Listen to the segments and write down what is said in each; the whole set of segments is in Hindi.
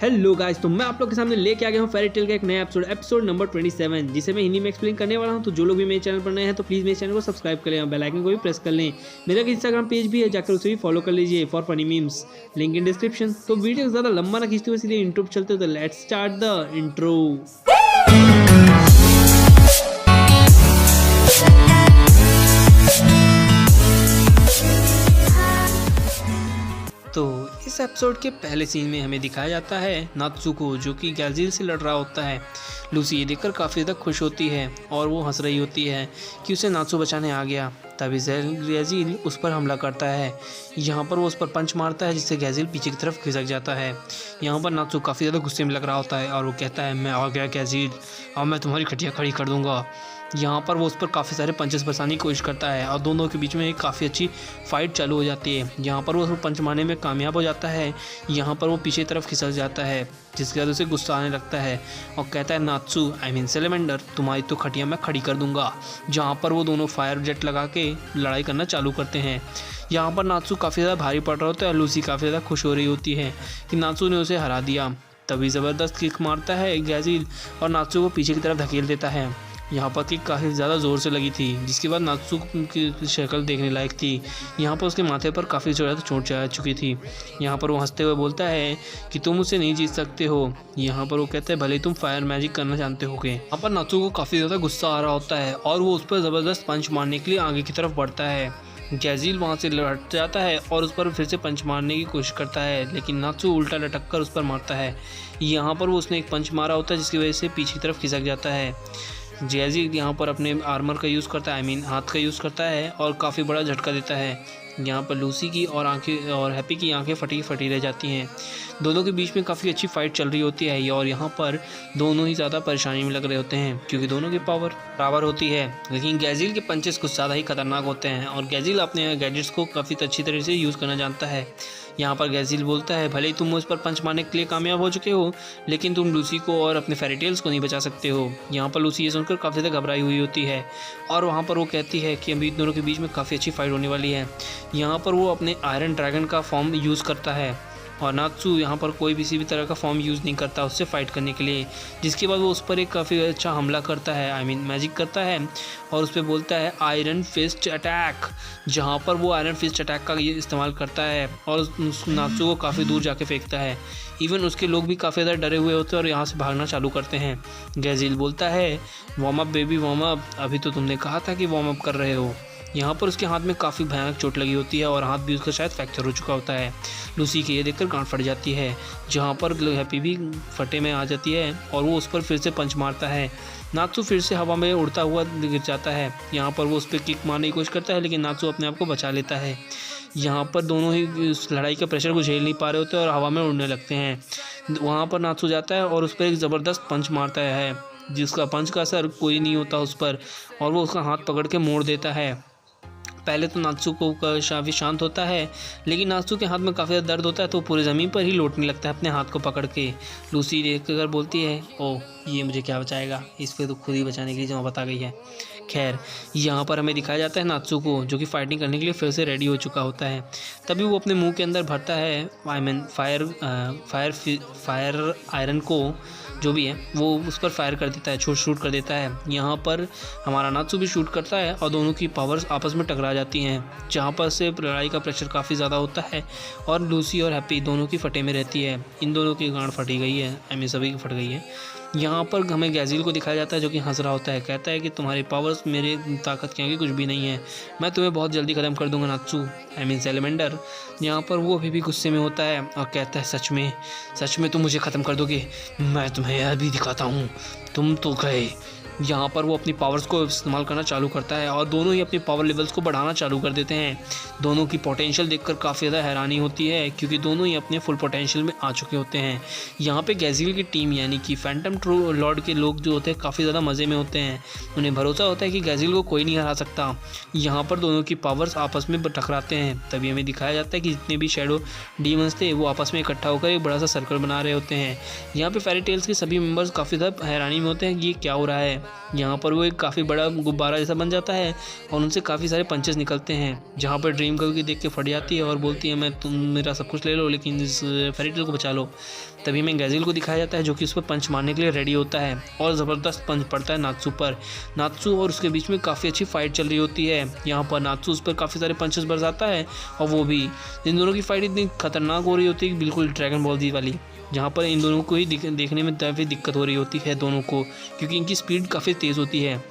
हेलो गाइस, तो मैं आप लोग के सामने लेके आ गया हूँ फेरी टेल का एक नया एपिसोड नंबर 27, जिसे मैं हिंदी में एक्सप्लेन करने वाला हूँ। तो जो लोग भी मेरे चैनल पर नए हैं तो प्लीज़ मेरे चैनल को सब्सक्राइब कर लें और बेल आइकन को भी प्रेस कर लें। मेरा एक इंस्टाग्राम पेज भी है, जाकर उसे भी फॉलो कर लीजिए for funny memes, link in description. तो वीडियो ज़्यादा लंबा ना खींचते हुए सीधे इंट्रो पे चलते हो, तो लेट्स स्टार्ट द इंट्रो। तो इस एपिसोड के पहले सीन में हमें दिखाया जाता है नात्सुको जो कि गैज़िल से लड़ रहा होता है। लूसी ये देखकर काफ़ी ज़्यादा खुश होती है और वो हंस रही होती है कि उसे नात्सु बचाने आ गया। तभी गैज़िल उस पर हमला करता है। यहाँ पर वो उस पर पंच मारता है, जिससे गैज़िल पीछे की तरफ खिसक जाता है। यहाँ पर नात्सु काफ़ी ज़्यादा गुस्से में लग रहा होता है और वो कहता है, मैं आ गया गैज़िल, अब मैं तुम्हारी खटिया खड़ी कर दूँगा। यहाँ पर वो उस पर काफ़ी सारे पंचेस बरसाने की कोशिश करता है और दोनों के बीच में एक काफ़ी अच्छी फाइट चालू हो जाती है। यहाँ पर वो उसको पंच मारने में कामयाब हो जाता है। यहाँ पर वो पीछे की तरफ खिसक जाता है, जिसकी वजह से गुस्सा आने लगता है और कहता है, नात्सु आई मीन सैलेमेंडर, तुम्हारी तो खटिया मैं खड़ी कर दूंगा। जहाँ पर वो दोनों फायर जेट लगा के लड़ाई करना चालू करते हैं। यहाँ पर नात्सु काफ़ी ज़्यादा भारी पड़ रहा होता है और लूसी काफ़ी ज़्यादा खुश हो रही होती है कि नात्सु ने उसे हरा दिया। तभी ज़बरदस्त किक मारता है गैज़िल और नात्सु को पीछे की तरफ धकेल देता है। यहाँ पर किक काफ़ी ज़्यादा ज़ोर से लगी थी, जिसके बाद नात्सु की शक्ल देखने लायक थी। यहाँ पर उसके माथे पर काफ़ी ज़्यादा चोट जा चुकी थी। यहाँ पर वो हंसते हुए बोलता है कि तुम मुझसे नहीं जीत सकते हो। यहाँ पर वो कहते हैं, भले तुम फायर मैजिक करना जानते होगे। यहाँ पर नात्सु को काफ़ी ज़्यादा गुस्सा आ रहा होता है और वो उस पर ज़बरदस्त पंच मारने के लिए आगे की तरफ बढ़ता है। गैज़िल वहाँ से लट जाता है और उस पर फिर से पंच मारने की कोशिश करता है, लेकिन नात्सु उल्टा लटक कर उस पर मारता है। यहाँ पर वो उसने एक पंच मारा होता है, जिसकी वजह से पीछे की तरफ खिसक जाता है। गैज़िल यहाँ पर अपने आर्मर का यूज़ करता है, आई मीन हाथ का यूज़ करता है और काफ़ी बड़ा झटका देता है। यहाँ पर लूसी की और आंखें और हैप्पी की आंखें फटी रह जाती हैं। दोनों के बीच में काफ़ी अच्छी फाइट चल रही होती है और यहाँ पर दोनों ही ज़्यादा परेशानी में लग रहे होते हैं, क्योंकि दोनों की पावर बराबर होती है। लेकिन गैज़िल के पंचेस कुछ ज़्यादा ही खतरनाक होते हैं और गैज़िल अपने गैजेट्स को काफ़ी अच्छी तरह से यूज़ करना जानता है। यहाँ पर गैज़िल बोलता है, भले ही तुम उस पर पंच मारने के लिए कामयाब हो चुके हो, लेकिन तुम लूसी को और अपने फेरी टेल्स को नहीं बचा सकते हो। यहाँ पर लूसी ये सुनकर काफ़ी ज़्यादा घबराई हुई होती है और वहाँ पर वो कहती है कि अभी दोनों के बीच में काफ़ी अच्छी फाइट होने वाली है। यहाँ पर वो अपने आयरन ड्रैगन का फॉर्म यूज़ करता है और नात्सु यहाँ पर कोई किसी भी तरह का फॉर्म यूज़ नहीं करता उससे फाइट करने के लिए। जिसके बाद वो उस पर एक काफ़ी अच्छा हमला करता है, आई मीन मैजिक करता है और उस पर बोलता है आयरन फिस्ट अटैक। जहाँ पर वो आयरन फिस्ट अटैक का ये इस्तेमाल करता है और उस नात्सु को काफ़ी दूर जाके फेंकता है। इवन उसके लोग भी काफ़ी ज़्यादा डरे हुए होते हैं और यहाँ से भागना चालू करते हैं। गैज़िल बोलता है, warm up baby warm up, अभी तो तुमने कहा था कि वार्म अप कर रहे हो। यहाँ पर उसके हाथ में काफ़ी भयानक चोट लगी होती है और हाथ भी उसका शायद फ्रैक्चर हो चुका होता है। लूसी के ये देखकर गांठ फट जाती है, जहाँ पर हैप्पी भी फटे में आ जाती है और वो उस पर फिर से पंच मारता है। नात्सु फिर से हवा में उड़ता हुआ गिर जाता है। यहाँ पर वो उस पर किक मारने की कोशिश करता है, लेकिन नात्सु अपने आप को बचा लेता है। यहाँ पर दोनों ही इस लड़ाई के प्रेशर को झेल नहीं पा रहे होते और हवा में उड़ने लगते हैं। वहाँ पर नात्सु जाता है और उस पर एक ज़बरदस्त पंच मारता है, जिसका पंच का असर कोई नहीं होता उस पर और वो उसका हाथ पकड़ के मोड़ देता है। पहले तो नात्सु को काफ़ी शांत होता है, लेकिन नात्सु के हाथ में काफ़ी ज़्यादा दर्द होता है तो पूरे ज़मीन पर ही लौटने लगता है अपने हाथ को पकड़ के। लूसी देख कर बोलती है, ओह ये मुझे क्या बचाएगा, इस पे तो खुद ही बचाने के लिए जहाँ बता गई है। खैर, यहाँ पर हमें दिखाया जाता है नात्सु को जो कि फाइटिंग करने के लिए फिर से रेडी हो चुका होता है। तभी वो अपने मुंह के अंदर भरता है, आई मीन फायर आयरन को जो भी है वो उस पर फायर कर देता है, शूट कर देता है। यहाँ पर हमारा नात्सु भी शूट करता है और दोनों की पावर्स आपस में टकरा जाती हैं, जहाँ पर से लड़ाई का प्रेशर काफ़ी ज़्यादा होता है और लूसी और हैप्पी दोनों की फटे में रहती है। इन दोनों की गांठ फटी गई है, आई मीन सभी की फट गई है। यहाँ पर हमें गैज़िल को दिखाया जाता है जो कि हंस रहा होता है, कहता है कि तुम्हारी पावर्स मेरे ताकत के आगे कुछ भी नहीं है, मैं तुम्हें बहुत जल्दी ख़त्म कर दूंगा नात्सु, आई मीन सैलेमेंडर। यहाँ पर वो अभी भी गुस्से में होता है और कहता है, सच में तुम मुझे ख़त्म कर दोगे, मैं तुम्हें यह भी दिखाता हूँ, तुम तो गए। यहाँ पर वो अपनी पावर्स को इस्तेमाल करना चालू करता है और दोनों ही अपनी पावर लेवल्स को बढ़ाना चालू कर देते हैं। दोनों की पोटेंशियल देखकर काफ़ी ज़्यादा हैरानी होती है, क्योंकि दोनों ही अपने फुल पोटेंशियल में आ चुके होते हैं। यहाँ पे गैज़िल की टीम यानी कि फैंटम लॉर्ड के लोग जो होते हैं काफ़ी ज़्यादा मज़े में होते हैं। उन्हें भरोसा होता है कि गैज़िल को कोई नहीं हरा सकता। यहाँ पर दोनों की पावर्स आपस में टकराते हैं। तभी हमें दिखाया जाता है कि जितने भी शैडो डीमंस थे वो आपस में इकट्ठा होकर एक बड़ा सा सर्कल बना रहे होते हैं। यहाँ पे फेरी टेल्स के सभी मेंबर्स काफ़ी ज़्यादा हैरानी में होते हैं कि ये क्या हो रहा है। यहाँ पर वो एक काफ़ी बड़ा गुब्बारा जैसा बन जाता है और उनसे काफ़ी सारे पंचेस निकलते हैं, जहाँ पर ड्रीम गर्ल की देख के फट जाती है और बोलती है तुम मेरा सब कुछ ले लो लेकिन इस फेरी टेल को बचा लो। तभी हमें गैज़ेल को दिखाया जाता है जो कि उस पर पंच मारने के लिए रेडी होता है और ज़बरदस्त पंच पड़ता है नात्सू पर। नात्सू और उसके बीच में काफ़ी अच्छी फाइट चल रही होती है। यहाँ पर नात्सू उस पर काफ़ी सारे पंचेस बरसाता है और वो भी, इन दोनों की फाइट इतनी खतरनाक हो रही होती है कि बिल्कुल ड्रैगन बॉल जी वाली, जहाँ पर इन दोनों को ही देखने में काफ़ी दिक्कत हो रही होती है दोनों को, क्योंकि इनकी स्पीड काफ़ी तेज़ होती है।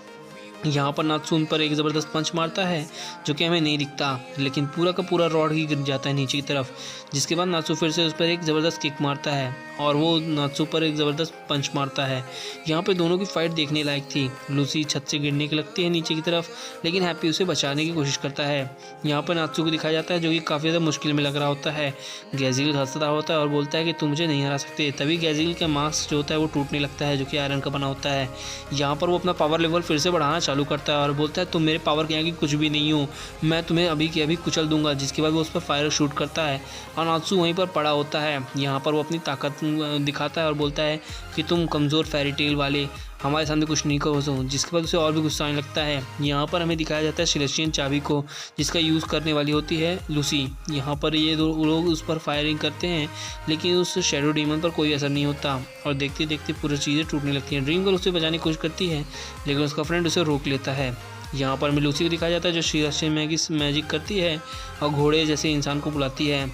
यहाँ पर नात्सू उन पर एक ज़बरदस्त पंच मारता है जो कि हमें नहीं दिखता, लेकिन पूरा का पूरा रॉड ही गिर जाता है नीचे की तरफ, जिसके बाद नात्सू फिर से उस पर एक ज़बरदस्त किक मारता है और वो नात्सू पर एक ज़बरदस्त पंच मारता है। यहाँ पे दोनों की फाइट देखने लायक थी। लूसी छत से गिरने की लगती है नीचे की तरफ, लेकिन हैप्पी उसे बचाने की कोशिश करता है। यहाँ पर नात्सू को दिखाया जाता है जो कि काफ़ी ज़्यादा मुश्किल में लग रहा होता है। गैज़ेल हंस रहा होता है और बोलता है कि तुम मुझे नहीं हरा सकते। तभी गैज़ेल का मास्क जो होता है वो टूटने लगता है जो कि आयरन का बना होता है। यहाँ पर वो अपना पावर लेवल फिर से बढ़ाना चालू करता है और बोलता है तुम मेरे पावर के यहाँ की कुछ भी नहीं हो, मैं तुम्हें अभी के अभी कुचल दूंगा। जिसके बाद वो उस पर फायर शूट करता है और नात्सू वहीं पर पड़ा होता है। यहाँ पर वो अपनी ताकत दिखाता है और बोलता है कि तुम कमज़ोर फेरी टेल वाले हमारे सामने कुछ नहीं करो सो, जिसके बाद उसे और भी गुस्सा आने लगता है। यहाँ पर हमें दिखाया जाता है सेलेस्टियन चाबी को, जिसका यूज़ करने वाली होती है लूसी। यहाँ पर ये दो लोग उस पर फायरिंग करते हैं, लेकिन उस शैडो डीमन पर कोई असर नहीं होता और देखते देखते पूरी चीज़ें टूटने लगती हैं। ड्रीम गर्ल उसे बचाने की कोशिश करती है, लेकिन उसका फ्रेंड उसे रोक लेता है। यहाँ पर हमें लूसी को दिखाया जाता है जो सेलेस्टियन मैजिक करती है और घोड़े जैसे इंसान को बुलाती है।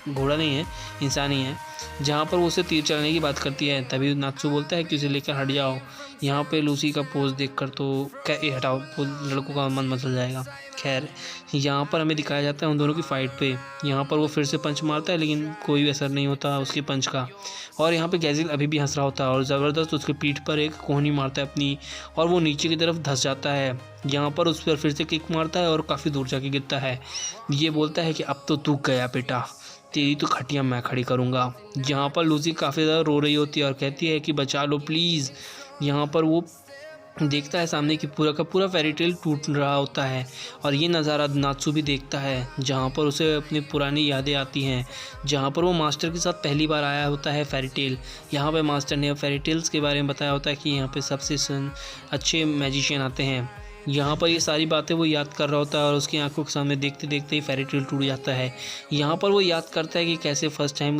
घोड़ा नहीं है, इंसान ही है। जहाँ पर वो उसे तीर चलाने की बात करती है, तभी नात्सू बोलता है कि उसे लेकर हट जाओ। यहाँ पे लूसी का पोज देखकर तो क्या ये हटाओ, वो लड़कों का मन बदल जाएगा। खैर, यहाँ पर हमें दिखाया जाता है उन दोनों की फ़ाइट पे। यहाँ पर वो फिर से पंच मारता है, लेकिन कोई भी असर नहीं होता उसके पंच का। और यहाँ पे गैज़ेल अभी भी हंस रहा होता है और ज़बरदस्त उसके पीठ पर एक कोहनी मारता है अपनी, और वो नीचे की तरफ धंस जाता है। यहाँ पर उस पर फिर से किक मारता है और काफ़ी दूर जाके गिरता है। ये बोलता है कि अब तो तू गया बेटा, तेरी तो खटिया मैं खड़ी करूँगा। यहाँ पर लूसी काफ़ी ज़्यादा रो रही होती है और कहती है कि बचा लो प्लीज़। यहाँ पर वो देखता है सामने कि पूरा का पूरा फेरी टेल टूट रहा होता है और ये नज़ारा नात्सू भी देखता है, जहाँ पर उसे अपनी पुरानी यादें आती हैं, जहाँ पर वो मास्टर के साथ पहली बार आया होता है फेरी टेल। यहाँ पे मास्टर ने फेरी टेल्स के बारे में बताया होता है कि यहाँ पे सबसे अच्छे मैजिशियन आते हैं। यहाँ पर ये सारी बातें वो याद कर रहा होता है और उसकी आंखों के सामने देखते देखते ही फेरी टेल टूट जाता है। यहाँ पर वो याद करता है कि कैसे फर्स्ट टाइम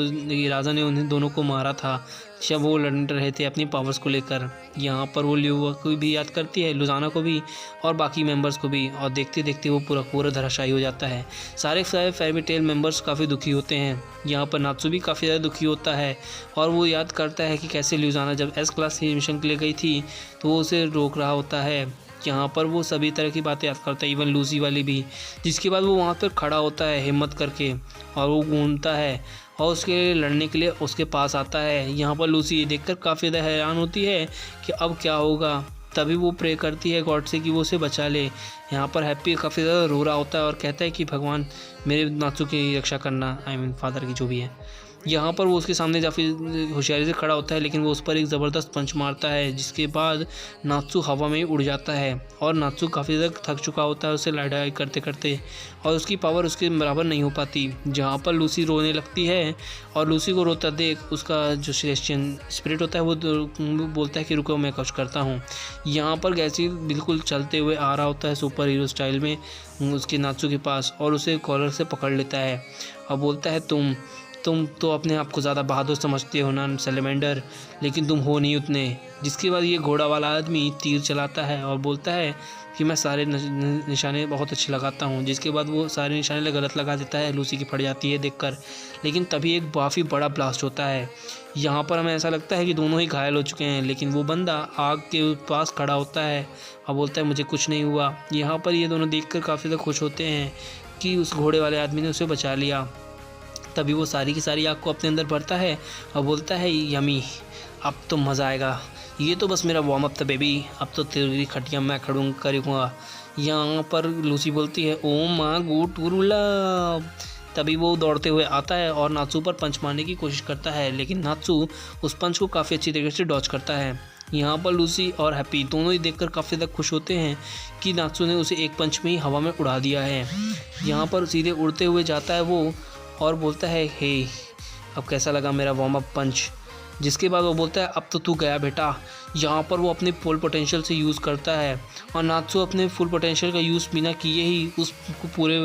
राजा ने उन्हें दोनों को मारा था जब वो लड़ रहे थे अपनी पावर्स को लेकर। यहाँ पर वो लियुआ को भी याद करती है, लुजाना को भी और बाकी मेंबर्स को भी, और देखते देखते वो पूरा धराशायी हो जाता है। सारे फेरी टेल मेंबर्स काफ़ी दुखी होते हैं। यहाँ पर नात्सू भी काफ़ी ज़्यादा दुखी होता है और वो याद करता है कि कैसे लुजाना जब एस क्लास मिशन के लिए गई थी तो वो उसे रोक रहा होता है। यहाँ पर वो सभी तरह की बातें याद करता है, इवन लूसी वाली भी। जिसके बाद वो वहाँ पर खड़ा होता है हिम्मत करके और वो घूमता है और उसके लड़ने के लिए उसके पास आता है। यहाँ पर लूसी ये देखकर काफ़ी ज़्यादा हैरान होती है कि अब क्या होगा। तभी वो प्रे करती है गॉड से कि वो उसे बचा ले। यहाँ पर हैप्पी काफ़ी ज़्यादा रो रहा होता है और कहता है कि भगवान मेरे नात्सू की रक्षा करना, फादर की जो भी है। यहाँ पर वो उसके सामने काफ़ी होशियारी से खड़ा होता है, लेकिन वो उस पर एक ज़बरदस्त पंच मारता है, जिसके बाद नात्सू हवा में उड़ जाता है और नात्सू काफ़ी ज़्यादा थक चुका होता है उसे लड़ाई करते करते, और उसकी पावर उसके बराबर नहीं हो पाती। जहाँ पर लूसी रोने लगती है और लूसी को रोता देख उसका जो सेलेस्टियन स्पिरिट होता है वो बोलता है कि रुको मैं कुछ करता हूँ। यहाँ पर गैज़ेल बिल्कुल चलते हुए आ रहा होता है सुपर हीरो स्टाइल में उसके नात्सू के पास और उसे कॉलर से पकड़ लेता है और बोलता है तुम तो अपने आप को ज़्यादा बहादुर समझते हो ना सैलेमेंडर, लेकिन तुम हो नहीं उतने। जिसके बाद ये घोड़ा वाला आदमी तीर चलाता है और बोलता है कि मैं सारे निशाने बहुत अच्छे लगाता हूँ। जिसके बाद वो सारे निशाने गलत लगा देता है, लूसी की फट जाती है देखकर। लेकिन तभी एक काफ़ी बड़ा ब्लास्ट होता है। यहाँ पर हमें ऐसा लगता है कि दोनों ही घायल हो चुके हैं, लेकिन वो बंदा आग के पास खड़ा होता है और बोलता है मुझे कुछ नहीं हुआ। यहाँ पर ये दोनों देखकर काफ़ी ज़्यादा खुश होते हैं कि उस घोड़े वाले आदमी ने उसे बचा लिया। तभी वो सारी की सारी आग को अपने अंदर भरता है और बोलता है यमी, अब तो मज़ा आएगा, ये तो बस मेरा वार्म अप था बेबी, अब तो तेरी खटिया मैं करूँगा। यहाँ पर लूसी बोलती है ओ माँ गुड गुरुला। तभी वो दौड़ते हुए आता है और नात्सू पर पंच मारने की कोशिश करता है, लेकिन नात्सू उस पंच को काफ़ी अच्छी तरीके से डॉच करता है। यहाँ पर लूसी और हैप्पी दोनों ही देखकर काफ़ी ज़्यादा खुश होते हैं कि नात्सू ने उसे एक पंच में ही हवा में उड़ा दिया है। यहाँ पर सीधे उड़ते हुए जाता है वो और बोलता है हे, अब कैसा लगा मेरा वार्म अप पंच। जिसके बाद वो बोलता है अब तो तू गया बेटा। यहाँ पर वो अपने फुल पोटेंशियल से यूज़ करता है और नात्सु अपने फुल पोटेंशियल का यूज़ बिना किए ही उस पूरे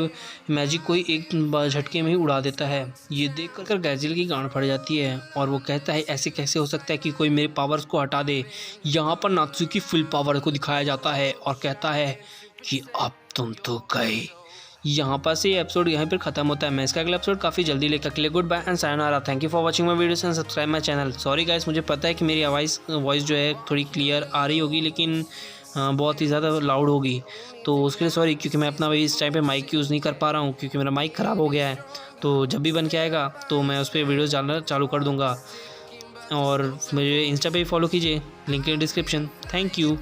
मैजिक को ही एक झटके में ही उड़ा देता है। ये देख कर गैज़िल की गांड फट जाती है और वो कहता है ऐसे कैसे हो सकता है कि कोई मेरे पावर्स को हटा दे। यहाँ पर नात्सु की फुल पावर को दिखाया जाता है और कहता है कि अब तुम तो गए। यहाँ पर से ये एपिसोड यहाँ पर खत्म होता है। मैं इसका अगला एपिसोड काफ़ी जल्दी लेकर के लिए गुड बाय एंड सायोनारा। Thank you for watching my videos and subscribe my channel. Sorry guys, मुझे पता है कि मेरी वॉइस जो है थोड़ी क्लियर आ रही होगी लेकिन बहुत ही ज़्यादा लाउड होगी, तो उसके लिए सॉरी, क्योंकि मैं अपना इस टाइम पे माइक यूज़ नहीं कर पा रहा हूँ क्योंकि मेरा माइक ख़राब हो गया है। तो जब भी बन के आएगा तो मैं उस पर वीडियोज़ डालना चालू कर दूँगा। और मुझे इंस्टा पे फॉलो कीजिए, link in description. Thank you.